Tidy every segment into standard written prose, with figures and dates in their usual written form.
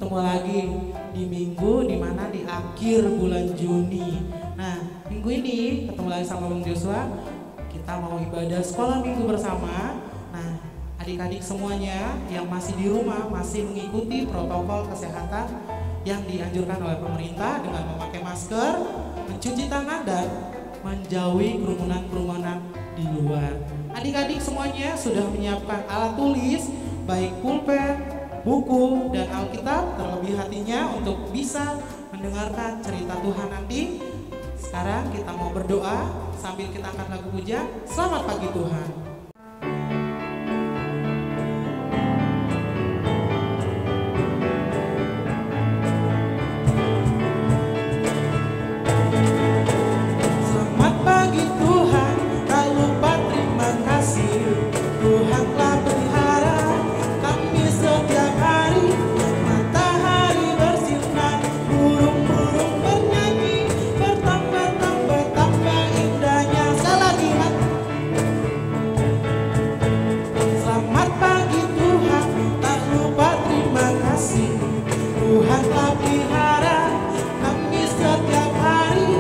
ketemu lagi di minggu dimana di akhir bulan Juni. Nah, minggu ini ketemu lagi sama Bang Joshua. Kita mau ibadah sekolah minggu bersama. Nah, adik-adik semuanya yang masih di rumah masih mengikuti protokol kesehatan yang dianjurkan oleh pemerintah dengan memakai masker, mencuci tangan, dan menjauhi kerumunan-kerumunan di luar. Adik-adik semuanya sudah menyiapkan alat tulis, baik pulpen, buku, dan Alkitab, terlebih hatinya untuk bisa mendengarkan cerita Tuhan nanti. Sekarang kita mau berdoa sambil kita angkat lagu puja. Selamat pagi Tuhan. Selamat pagi Tuhan, tak lupa terima kasih. Tuhan telah pelihara kami setiap hari. Matahari bersinar, burung-burung bernyanyi, bertambah-tambah indahnya. Sekali lagi, selamat pagi Tuhan, tak lupa terima kasih. Tuhan telah pelihara kami setiap hari.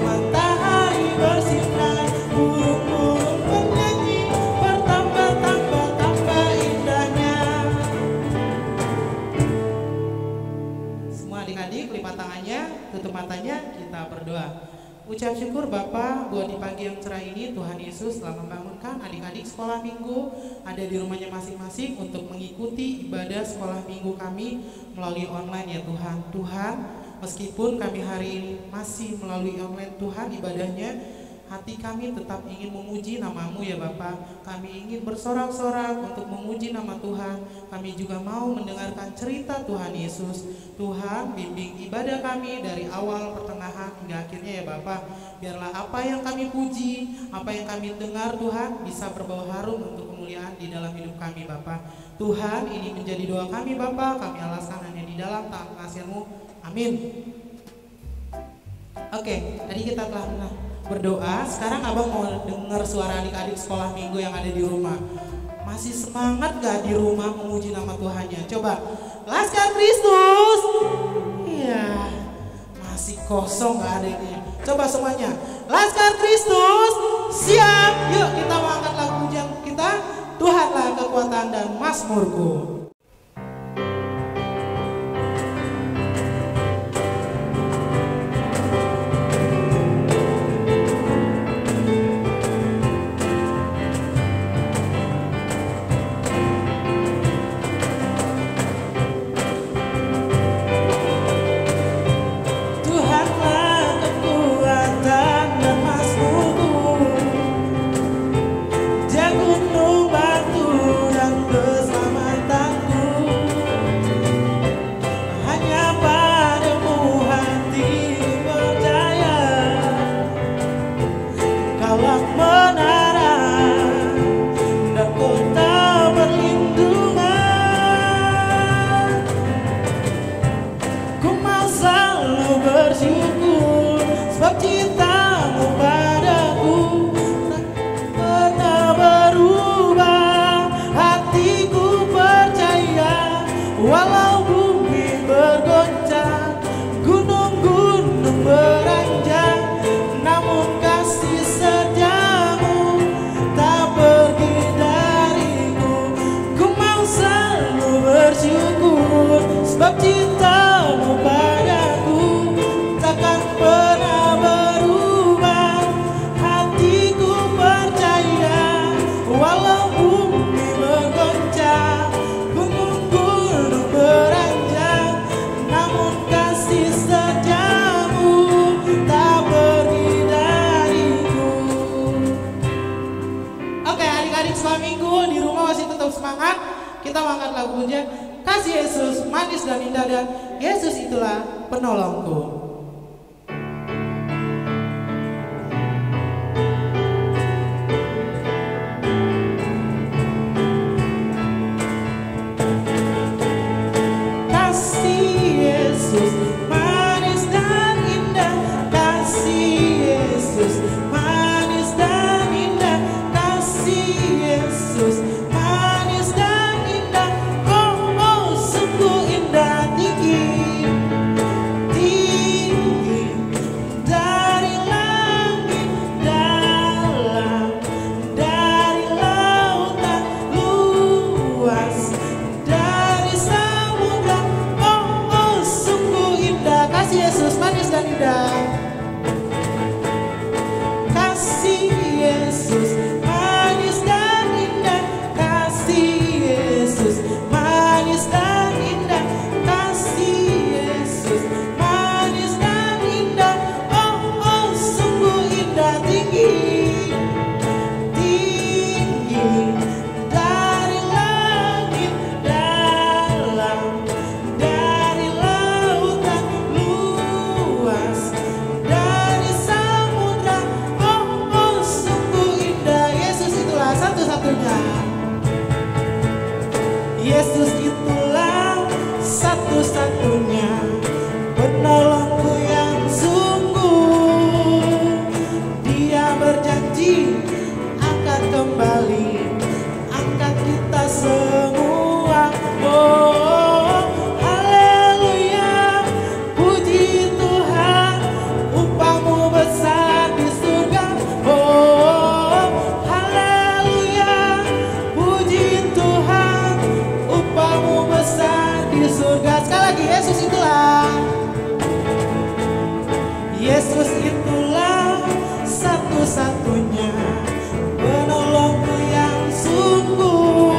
Matahari bersinar, burung-burung bernyanyi, bertambah-tambah indahnya. Semua adik-adik lipat tangannya, tutup matanya, kita berdoa. Ucap syukur Bapa buat di pagi yang cerah ini Tuhan Yesus telah membangunkan adik-adik sekolah minggu ada di rumahnya masing-masing untuk mengikuti ibadah sekolah minggu kami melalui online ya Tuhan. Tuhan, meskipun kami hari ini masih melalui online Tuhan ibadahnya, hati kami tetap ingin memuji nama-Mu ya Bapa. Kami ingin bersorak-sorak untuk memuji nama Tuhan. Kami juga mau mendengarkan cerita Tuhan Yesus. Tuhan, bimbing ibadah kami dari awal, pertengahan, hingga akhirnya ya Bapa. Biarlah apa yang kami puji, apa yang kami dengar Tuhan bisa berbau harum untuk kemuliaan di dalam hidup kami Bapa. Tuhan, ini menjadi doa kami Bapa. Kami alaskan hanya di dalam tangan kasih-Mu. Amin. Oke, tadi kita telah berdoa. Sekarang abang mau dengar suara adik-adik sekolah minggu yang ada di rumah. Masih semangat gak di rumah memuji nama Tuhannya? Coba, Laskar Kristus. Iya, masih kosong gak adanya. Coba semuanya, Laskar Kristus. Siap, yuk kita mau angkat lagu pujian kita. Tuhanlah kekuatan dan mazmurku. Kita angkat lagu pujian, kasih Yesus manis dan indah, dan Yesus itulah penolongku. Tinggi Yesus itulah satu-satunya penolongku yang sungguh.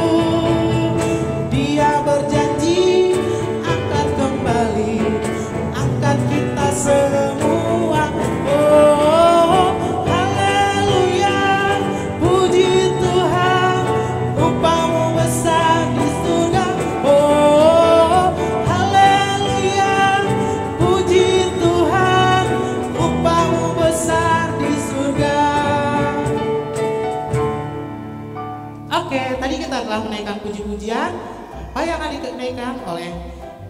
Dia berjanji akan kembali angkat kita semua. Oh, haleluya, puji Tuhan, upamu besar di surga. Oh, haleluya, puji Tuhan, upamu besar di surga. Oke, tadi kita telah menaikkan puji-pujian. Apa yang akan dinaikkan oleh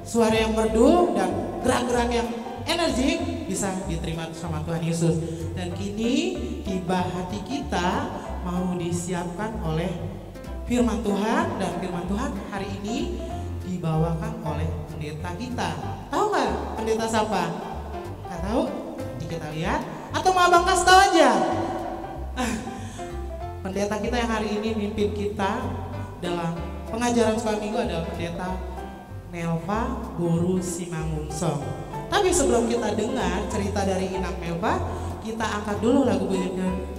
suara yang merdu dan gerak-gerak yang energik bisa diterima sama Tuhan Yesus. Dan kini tiba hati kita mau disiapkan oleh firman Tuhan, dan firman Tuhan hari ini dibawakan oleh pendeta kita. Tahu nggak pendeta siapa? Nggak tahu? Nanti kita lihat. Atau mau abang kasih tahu aja? Pendeta kita yang hari ini mimpin kita dalam pengajaran sekolah minggu adalah pendeta Melva Boru Simangunsong. Tapi sebelum kita dengar cerita dari Inang Melva, kita angkat dulu lagu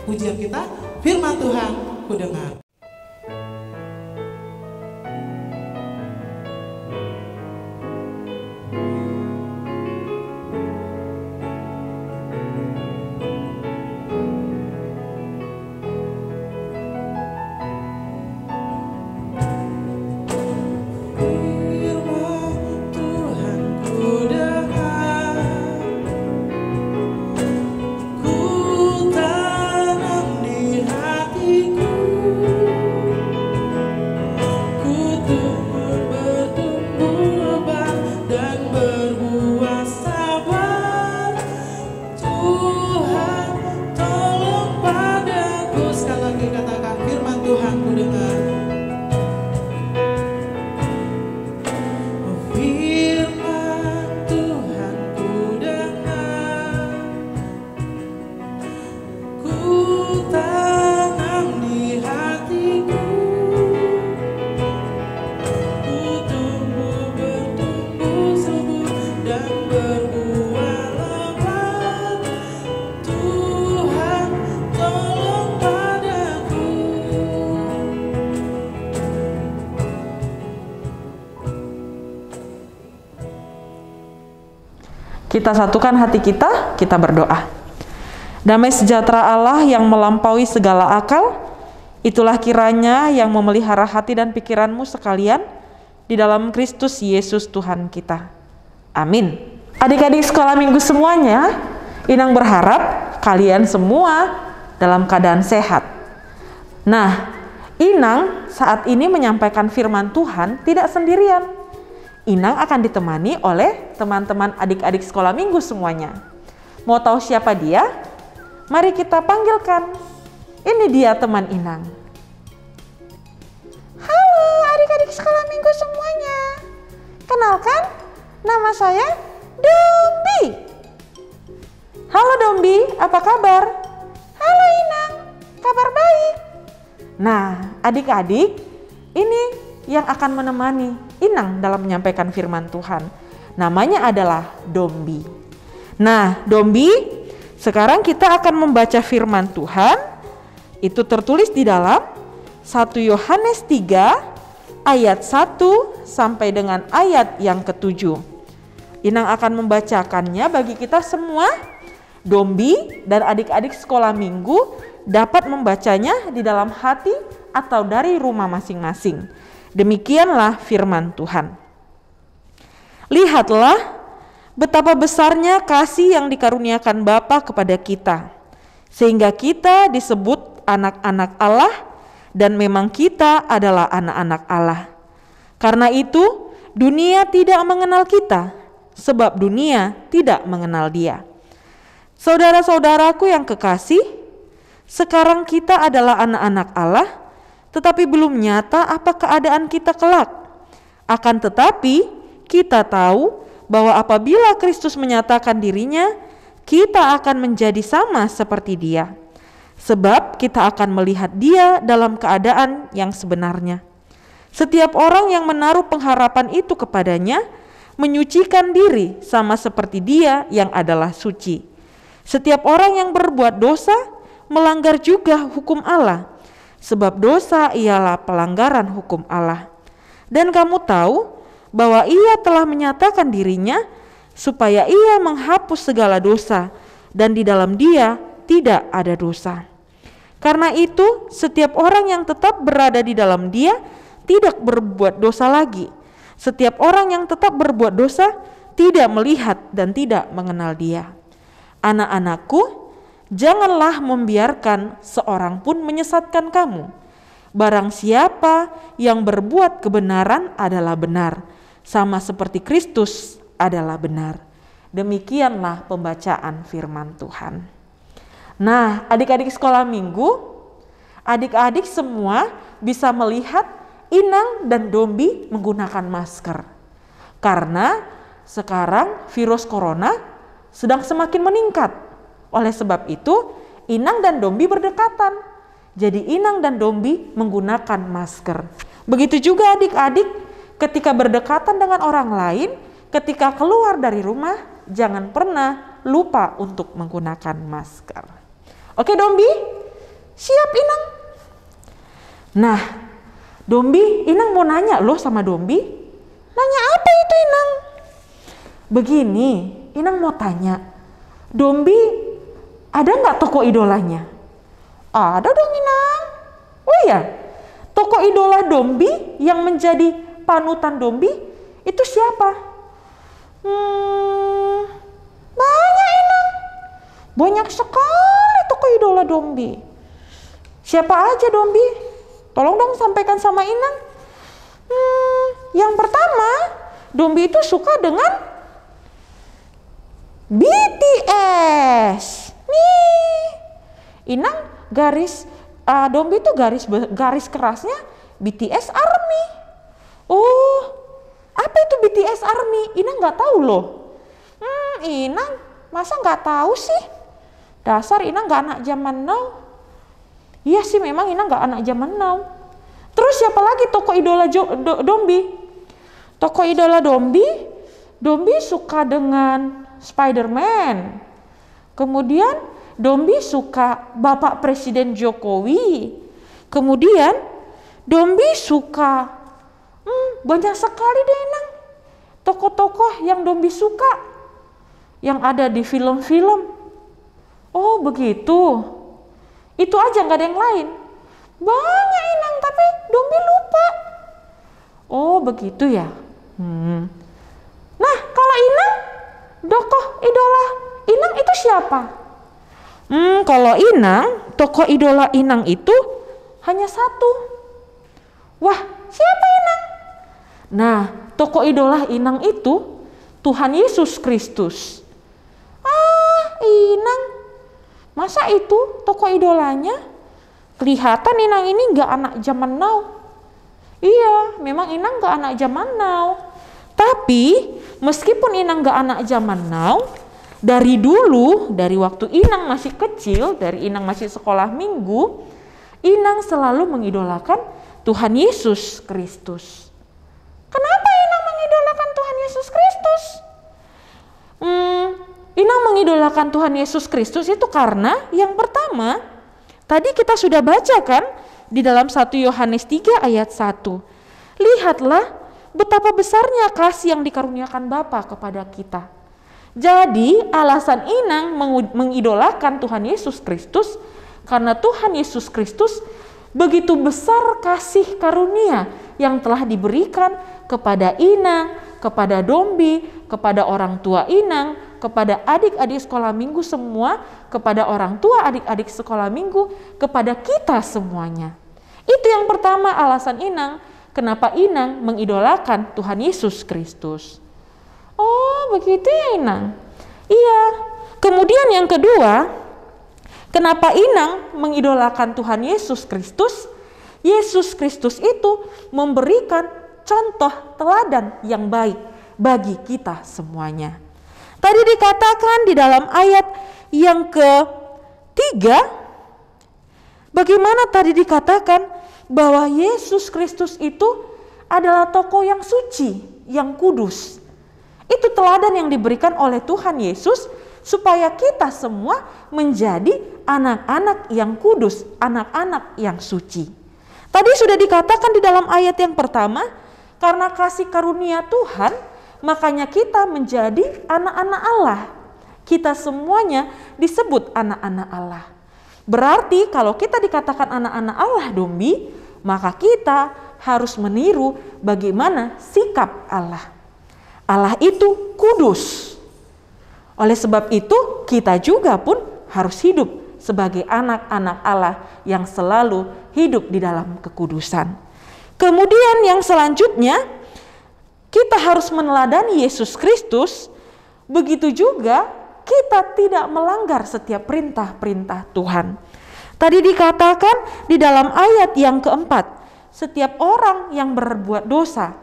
pujian kita, Firman Tuhan Ku Dengar. Kita satukan hati kita berdoa. Damai sejahtera Allah yang melampaui segala akal, itulah kiranya yang memelihara hati dan pikiranmu sekalian di dalam Kristus Yesus Tuhan kita. Amin. Adik-adik sekolah minggu semuanya, Inang berharap kalian semua dalam keadaan sehat. Nah, Inang saat ini menyampaikan firman Tuhan tidak sendirian. Inang akan ditemani oleh teman-teman adik-adik sekolah minggu semuanya. Mau tahu siapa dia? Mari kita panggilkan. Ini dia teman Inang. Halo adik-adik sekolah minggu semuanya. Kenalkan, nama saya Dombi. Halo Dombi, apa kabar? Halo Inang, kabar baik. Nah, adik-adik, ini yang akan menemani Inang dalam menyampaikan firman Tuhan. Namanya adalah Dombi. Nah, Dombi, sekarang kita akan membaca firman Tuhan. Itu tertulis di dalam 1 Yohanes 3 ayat 1 sampai dengan ayat yang ke-7. Inang akan membacakannya bagi kita semua. Dombi dan adik-adik sekolah minggu dapat membacanya di dalam hati atau dari rumah masing-masing. Demikianlah firman Tuhan. Lihatlah betapa besarnya kasih yang dikaruniakan Bapa kepada kita, sehingga kita disebut anak-anak Allah, dan memang kita adalah anak-anak Allah. Karena itu, dunia tidak mengenal kita, sebab dunia tidak mengenal Dia. Saudara-saudaraku yang kekasih, sekarang kita adalah anak-anak Allah, tetapi belum nyata apa keadaan kita kelak. Akan tetapi kita tahu bahwa apabila Kristus menyatakan dirinya, kita akan menjadi sama seperti Dia. Sebab kita akan melihat Dia dalam keadaan yang sebenarnya. Setiap orang yang menaruh pengharapan itu kepadanya, menyucikan diri sama seperti Dia yang adalah suci. Setiap orang yang berbuat dosa melanggar juga hukum Allah, sebab dosa ialah pelanggaran hukum Allah. Dan kamu tahu bahwa Ia telah menyatakan dirinya supaya Ia menghapus segala dosa, dan di dalam Dia tidak ada dosa. Karena itu, setiap orang yang tetap berada di dalam Dia tidak berbuat dosa lagi. Setiap orang yang tetap berbuat dosa tidak melihat dan tidak mengenal Dia. Anak-anakku, janganlah membiarkan seorang pun menyesatkan kamu. Barang siapa yang berbuat kebenaran adalah benar, sama seperti Kristus adalah benar. Demikianlah pembacaan firman Tuhan. Nah, adik-adik sekolah minggu, adik-adik semua bisa melihat Inang dan Dombi menggunakan masker. Karena sekarang virus corona sedang semakin meningkat. Oleh sebab itu, Inang dan Dombi berdekatan. Jadi Inang dan Dombi menggunakan masker. Begitu juga adik-adik ketika berdekatan dengan orang lain, ketika keluar dari rumah, jangan pernah lupa untuk menggunakan masker. Oke Dombi, siap Inang? Nah, Dombi, Inang mau nanya loh sama Dombi. Nanya apa itu Inang? Begini, Inang mau tanya, Dombi ada nggak toko idolanya? Ada dong Inang. Oh iya, toko idola Dombi yang menjadi panutan Dombi itu siapa? Banyak Inang. Banyak sekali toko idola Dombi. Siapa aja Dombi? Tolong dong sampaikan sama Inang. Yang pertama, Dombi itu suka dengan BTS. Nih, Inang Dombi itu garis kerasnya BTS Army. Oh, apa itu BTS Army? Inang nggak tahu loh. Inang masa nggak tahu sih? Dasar Inang nggak anak zaman now. Iya sih, memang Inang nggak anak zaman now. Terus siapa lagi toko idola Dombi? Toko idola Dombi suka dengan Spider-Man. Kemudian Dombi suka Bapak Presiden Jokowi. Kemudian Dombi suka banyak sekali deh Inang tokoh-tokoh yang Dombi suka yang ada di film-film. Oh begitu. Itu aja, nggak ada yang lain. Banyak Inang, tapi Dombi lupa. Oh begitu ya. Nah kalau Inang, tokoh idola Inang itu siapa? Kalau Inang, tokoh idola Inang itu hanya satu. Wah, siapa Inang? Nah, tokoh idola Inang itu Tuhan Yesus Kristus. Inang, masa itu tokoh idolanya? Kelihatan Inang ini nggak anak zaman now. Iya, memang Inang nggak anak zaman now. Tapi meskipun Inang nggak anak zaman now, dari dulu, dari waktu Inang masih kecil, dari Inang masih sekolah minggu, Inang selalu mengidolakan Tuhan Yesus Kristus. Kenapa Inang mengidolakan Tuhan Yesus Kristus? Inang mengidolakan Tuhan Yesus Kristus itu karena yang pertama, tadi kita sudah bacakan di dalam 1 Yohanes 3 ayat 1. Lihatlah betapa besarnya kasih yang dikaruniakan Bapa kepada kita. Jadi alasan Inang mengidolakan Tuhan Yesus Kristus karena Tuhan Yesus Kristus begitu besar kasih karunia yang telah diberikan kepada Inang, kepada Dombi, kepada orang tua Inang, kepada adik-adik sekolah minggu semua, kepada orang tua adik-adik sekolah minggu, kepada kita semuanya. Itu yang pertama alasan Inang, kenapa Inang mengidolakan Tuhan Yesus Kristus. Oh begitu ya Inang? Iya. Kemudian yang kedua, kenapa Inang mengidolakan Tuhan Yesus Kristus? Yesus Kristus itu memberikan contoh teladan yang baik bagi kita semuanya. Tadi dikatakan di dalam ayat yang ketiga, bagaimana tadi dikatakan bahwa Yesus Kristus itu adalah tokoh yang suci, yang kudus. Itu teladan yang diberikan oleh Tuhan Yesus supaya kita semua menjadi anak-anak yang kudus, anak-anak yang suci. Tadi sudah dikatakan di dalam ayat yang pertama, karena kasih karunia Tuhan, makanya kita menjadi anak-anak Allah. Kita semuanya disebut anak-anak Allah. Berarti kalau kita dikatakan anak-anak Allah, Dombi, maka kita harus meniru bagaimana sikap Allah. Allah itu kudus. Oleh sebab itu kita juga pun harus hidup sebagai anak-anak Allah yang selalu hidup di dalam kekudusan. Kemudian yang selanjutnya, kita harus meneladani Yesus Kristus. Begitu juga kita tidak melanggar setiap perintah-perintah Tuhan. Tadi dikatakan di dalam ayat yang keempat, setiap orang yang berbuat dosa,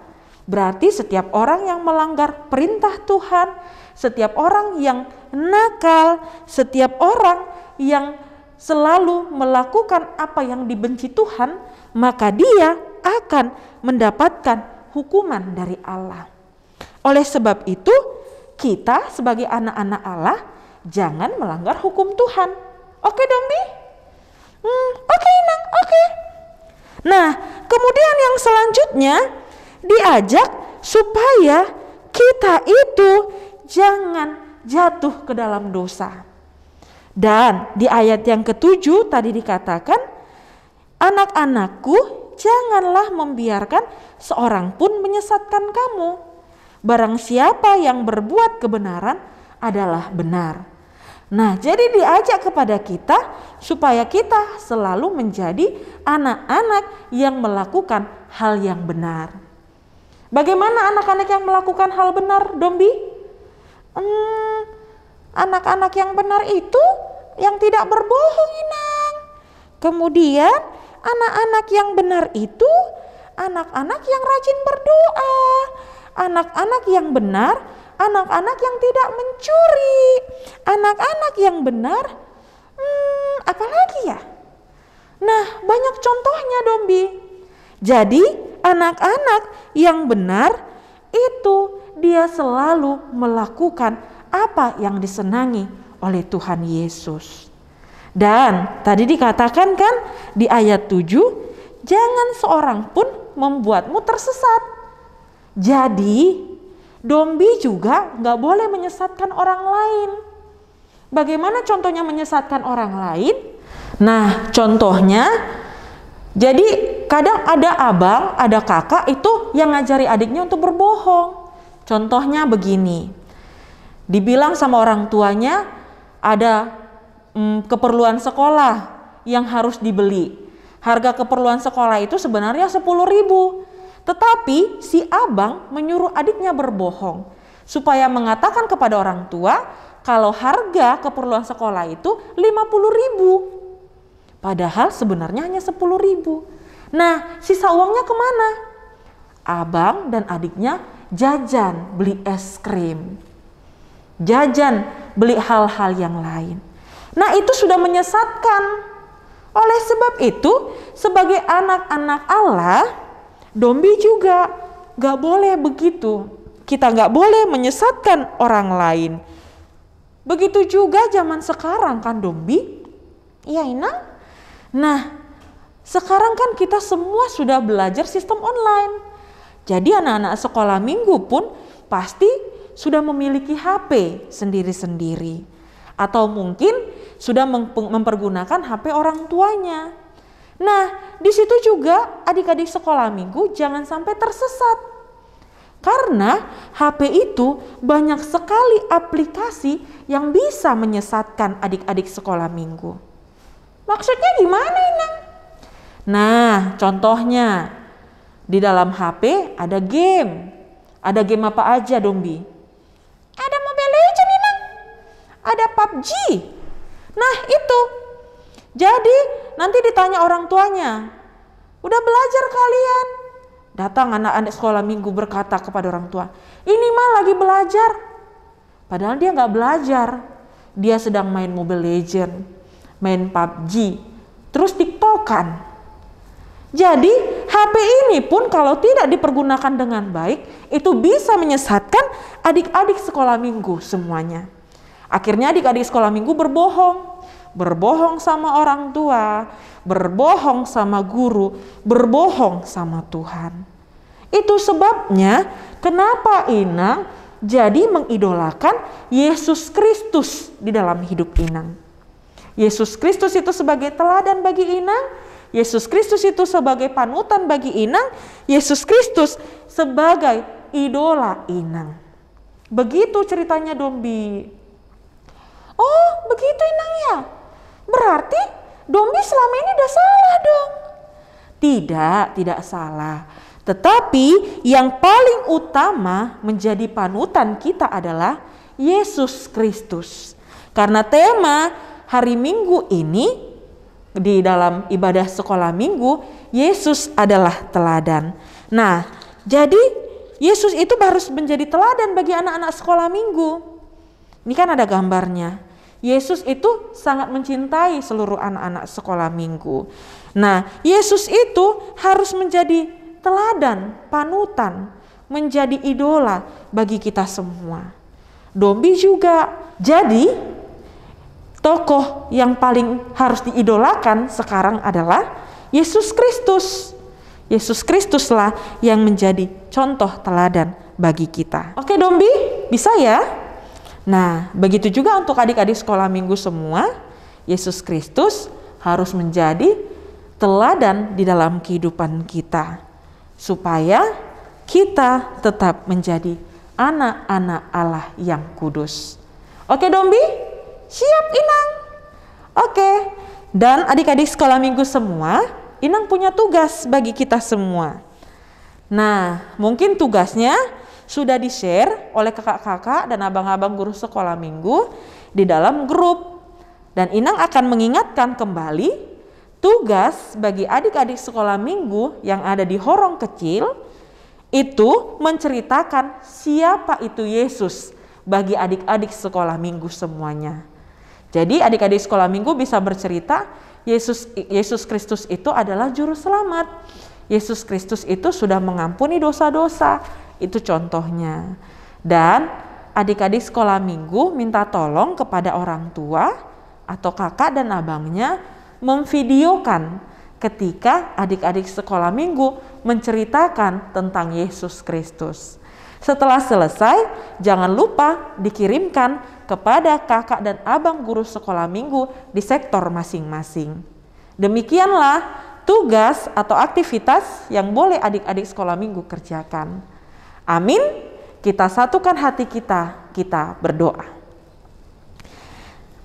berarti setiap orang yang melanggar perintah Tuhan, setiap orang yang nakal, setiap orang yang selalu melakukan apa yang dibenci Tuhan, maka dia akan mendapatkan hukuman dari Allah. Oleh sebab itu, kita sebagai anak-anak Allah jangan melanggar hukum Tuhan. Oke, Dombi? Oke, Inang, oke. Nah, kemudian yang selanjutnya diajak supaya kita itu jangan jatuh ke dalam dosa. Dan di ayat yang ke-7 tadi dikatakan, anak-anakku, janganlah membiarkan seorang pun menyesatkan kamu. Barang siapa yang berbuat kebenaran adalah benar. Nah, jadi diajak kepada kita supaya kita selalu menjadi anak-anak yang melakukan hal yang benar. Bagaimana anak-anak yang melakukan hal benar, Dombi? Anak-anak yang benar itu yang tidak berbohong, Inang. Kemudian anak-anak yang benar itu anak-anak yang rajin berdoa. Anak-anak yang benar, anak-anak yang tidak mencuri. Anak-anak yang benar, apalagi ya? Nah, banyak contohnya, Dombi. Jadi anak-anak yang benar itu dia selalu melakukan apa yang disenangi oleh Tuhan Yesus. Dan tadi dikatakan kan di ayat 7, jangan seorang pun membuatmu tersesat. Jadi Dombi juga gak boleh menyesatkan orang lain. Bagaimana contohnya menyesatkan orang lain? Nah, contohnya, jadi kadang ada abang, ada kakak itu yang ngajari adiknya untuk berbohong. Contohnya begini, dibilang sama orang tuanya ada keperluan sekolah yang harus dibeli. Harga keperluan sekolah itu sebenarnya 10.000. Tetapi si abang menyuruh adiknya berbohong supaya mengatakan kepada orang tua kalau harga keperluan sekolah itu 50.000. Padahal sebenarnya hanya 10.000. Nah, sisa uangnya kemana? Abang dan adiknya jajan, beli es krim. Jajan, beli hal-hal yang lain. Nah, itu sudah menyesatkan. Oleh sebab itu, sebagai anak-anak Allah, Dombi juga gak boleh begitu. Kita gak boleh menyesatkan orang lain. Begitu juga zaman sekarang kan, Dombi? Iya, Inang? Nah, sekarang kan kita semua sudah belajar sistem online. Jadi anak-anak sekolah minggu pun pasti sudah memiliki HP sendiri-sendiri. Atau mungkin sudah mempergunakan HP orang tuanya. Nah, di situ juga adik-adik sekolah minggu jangan sampai tersesat. Karena HP itu banyak sekali aplikasi yang bisa menyesatkan adik-adik sekolah minggu. Maksudnya gimana, Inang? Nah, contohnya di dalam HP ada game. Ada game apa aja, Dombi? Ada Mobile Legends, Inang. Ada PUBG. Nah, itu. Jadi nanti ditanya orang tuanya, udah belajar kalian? Datang anak-anak sekolah minggu berkata kepada orang tua, ini mah lagi belajar. Padahal dia gak belajar. Dia sedang main Mobile Legends, main PUBG, terus TikTokan. Jadi HP ini pun kalau tidak dipergunakan dengan baik, itu bisa menyesatkan adik-adik sekolah minggu semuanya. Akhirnya adik-adik sekolah minggu berbohong sama orang tua, berbohong sama guru, berbohong sama Tuhan. Itu sebabnya kenapa Inang jadi mengidolakan Yesus Kristus di dalam hidup Inang. Yesus Kristus itu sebagai teladan bagi Inang, Yesus Kristus itu sebagai panutan bagi Inang, Yesus Kristus sebagai idola Inang. Begitu ceritanya Dombi. Oh, begitu Inang ya? Berarti Dombi selama ini udah salah dong. Tidak salah. Tetapi yang paling utama menjadi panutan kita adalah Yesus Kristus. Karena tema hari Minggu ini di dalam ibadah sekolah minggu, Yesus adalah teladan. Nah, jadi Yesus itu harus menjadi teladan bagi anak-anak sekolah minggu. Ini kan ada gambarnya. Yesus itu sangat mencintai seluruh anak-anak sekolah minggu. Nah, Yesus itu harus menjadi teladan, panutan, menjadi idola bagi kita semua. Dombi juga. Jadi tokoh yang paling harus diidolakan sekarang adalah Yesus Kristus. Yesus Kristuslah yang menjadi contoh teladan bagi kita. Oke Dombi, bisa ya? Nah, begitu juga untuk adik-adik sekolah minggu semua, Yesus Kristus harus menjadi teladan di dalam kehidupan kita. Supaya kita tetap menjadi anak-anak Allah yang kudus. Oke Dombi? Siap Inang? Oke. Dan adik-adik sekolah minggu semua, Inang punya tugas bagi kita semua. Nah, mungkin tugasnya sudah di-share oleh kakak-kakak dan abang-abang guru sekolah minggu di dalam grup. Dan Inang akan mengingatkan kembali tugas bagi adik-adik sekolah minggu yang ada di horong kecil itu menceritakan siapa itu Yesus bagi adik-adik sekolah minggu semuanya. Jadi adik-adik sekolah minggu bisa bercerita Yesus Kristus itu adalah juru selamat. Yesus Kristus itu sudah mengampuni dosa-dosa. Itu contohnya. Dan adik-adik sekolah minggu minta tolong kepada orang tua atau kakak dan abangnya memvideokan ketika adik-adik sekolah minggu menceritakan tentang Yesus Kristus. Setelah selesai, jangan lupa dikirimkan kepada kakak dan abang guru sekolah minggu di sektor masing-masing. Demikianlah tugas atau aktivitas yang boleh adik-adik sekolah minggu kerjakan. Amin. Kita satukan hati kita berdoa.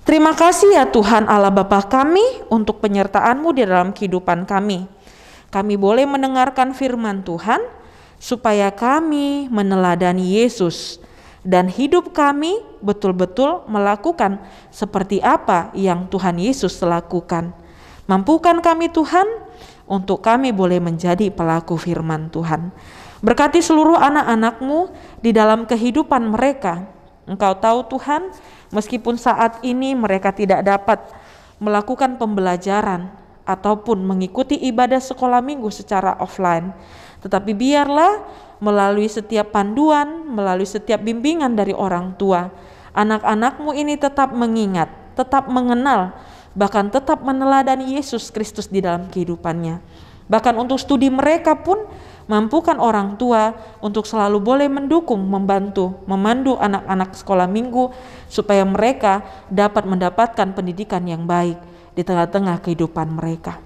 Terima kasih ya Tuhan Allah Bapa kami untuk penyertaan-Mu di dalam kehidupan kami. Kami boleh mendengarkan firman Tuhan supaya kami meneladani Yesus dan hidup kami betul-betul melakukan seperti apa yang Tuhan Yesus lakukan. Mampukan kami Tuhan untuk kami boleh menjadi pelaku firman Tuhan. Berkati seluruh anak-anak-Mu di dalam kehidupan mereka. Engkau tahu Tuhan, meskipun saat ini mereka tidak dapat melakukan pembelajaran ataupun mengikuti ibadah sekolah minggu secara offline, tetapi biarlah melalui setiap panduan, melalui setiap bimbingan dari orang tua, anak-anak-Mu ini tetap mengingat, tetap mengenal, bahkan tetap meneladani Yesus Kristus di dalam kehidupannya. Bahkan untuk studi mereka pun mampukan orang tua untuk selalu boleh mendukung, membantu, memandu anak-anak sekolah minggu supaya mereka dapat mendapatkan pendidikan yang baik di tengah-tengah kehidupan mereka.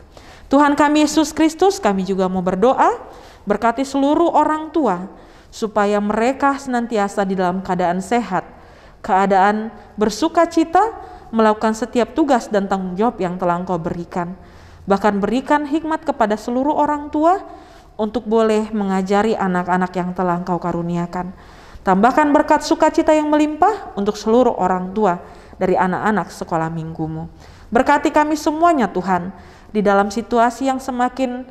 Tuhan kami Yesus Kristus, kami juga mau berdoa, berkati seluruh orang tua supaya mereka senantiasa di dalam keadaan sehat, keadaan bersuka cita, melakukan setiap tugas dan tanggung jawab yang telah Engkau berikan. Bahkan berikan hikmat kepada seluruh orang tua untuk boleh mengajari anak-anak yang telah Engkau karuniakan. Tambahkan berkat sukacita yang melimpah untuk seluruh orang tua dari anak-anak sekolah minggu-Mu. Berkati kami semuanya Tuhan, di dalam situasi yang semakin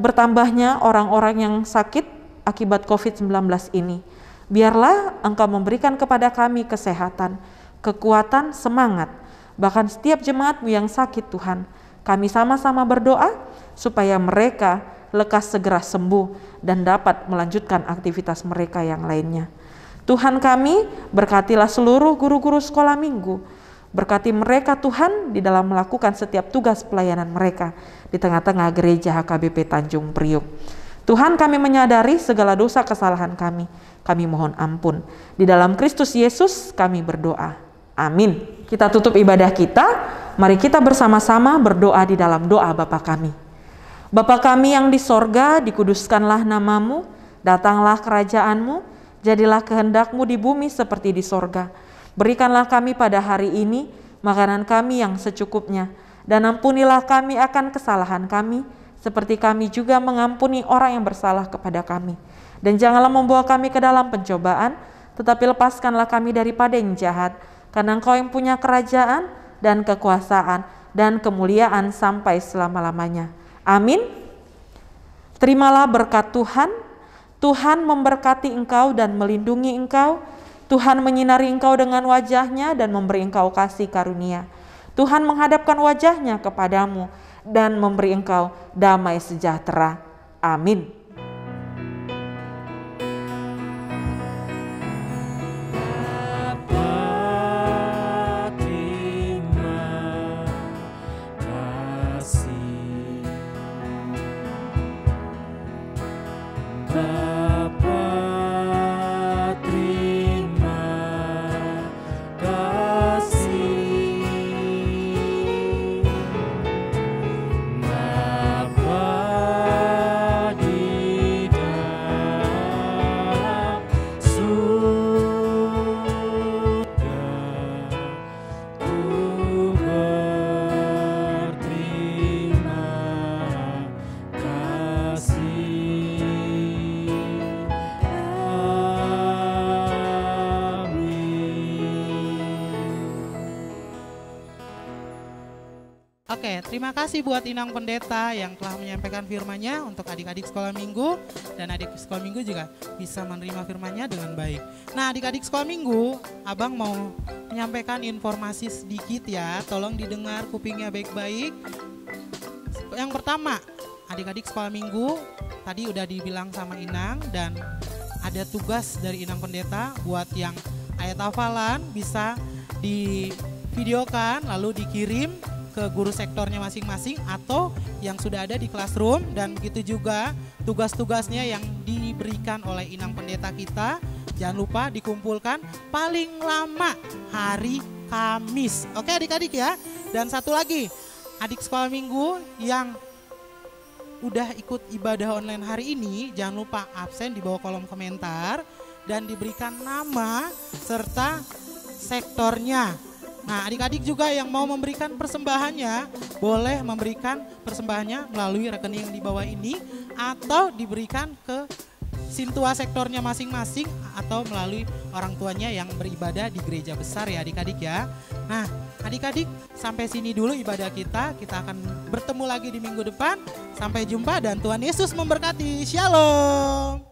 bertambahnya orang-orang yang sakit akibat COVID-19 ini. Biarlah Engkau memberikan kepada kami kesehatan, kekuatan, semangat. Bahkan setiap jemaat-Mu yang sakit Tuhan, kami sama-sama berdoa supaya mereka lekas segera sembuh dan dapat melanjutkan aktivitas mereka yang lainnya. Tuhan kami, berkatilah seluruh guru-guru sekolah minggu. Berkati mereka Tuhan di dalam melakukan setiap tugas pelayanan mereka di tengah-tengah gereja HKBP Tanjung Priuk. Tuhan, kami menyadari segala dosa kesalahan kami. Kami mohon ampun. Di dalam Kristus Yesus kami berdoa. Amin. Kita tutup ibadah kita. Mari kita bersama-sama berdoa di dalam doa Bapa kami. Bapa kami yang di sorga, dikuduskanlah namamu, datanglah kerajaanmu, jadilah kehendak-Mu di bumi seperti di sorga. Berikanlah kami pada hari ini makanan kami yang secukupnya, dan ampunilah kami akan kesalahan kami, seperti kami juga mengampuni orang yang bersalah kepada kami. Dan janganlah membawa kami ke dalam pencobaan, tetapi lepaskanlah kami daripada yang jahat, karena Engkau yang punya kerajaan dan kekuasaan dan kemuliaan sampai selama-lamanya. Amin. Terimalah berkat Tuhan. Tuhan memberkati engkau dan melindungi engkau. Tuhan menyinari engkau dengan wajah-Nya dan memberi engkau kasih karunia. Tuhan menghadapkan wajah-Nya kepadamu dan memberi engkau damai sejahtera. Amin. Oke, terima kasih buat Inang Pendeta yang telah menyampaikan firman-Nya untuk adik-adik sekolah minggu, dan adik sekolah minggu juga bisa menerima firman-Nya dengan baik. Nah, adik-adik sekolah minggu, Abang mau menyampaikan informasi sedikit ya, tolong didengar kupingnya baik-baik. Yang pertama, adik-adik sekolah minggu, tadi udah dibilang sama Inang, dan ada tugas dari Inang Pendeta buat yang ayat hafalan bisa divideokan lalu dikirim ke guru sektornya masing-masing atau yang sudah ada di classroom, dan begitu juga tugas-tugasnya yang diberikan oleh Inang Pendeta kita jangan lupa dikumpulkan paling lama hari Kamis. Oke adik-adik ya. Dan satu lagi, adik sekolah minggu yang udah ikut ibadah online hari ini jangan lupa absen di bawah kolom komentar dan diberikan nama serta sektornya. Nah, adik-adik juga yang mau memberikan persembahannya, boleh memberikan persembahannya melalui rekening yang di bawah ini atau diberikan ke sintua sektornya masing-masing atau melalui orang tuanya yang beribadah di gereja besar ya adik-adik ya. Nah, adik-adik sampai sini dulu ibadah kita akan bertemu lagi di minggu depan. Sampai jumpa dan Tuhan Yesus memberkati. Shalom.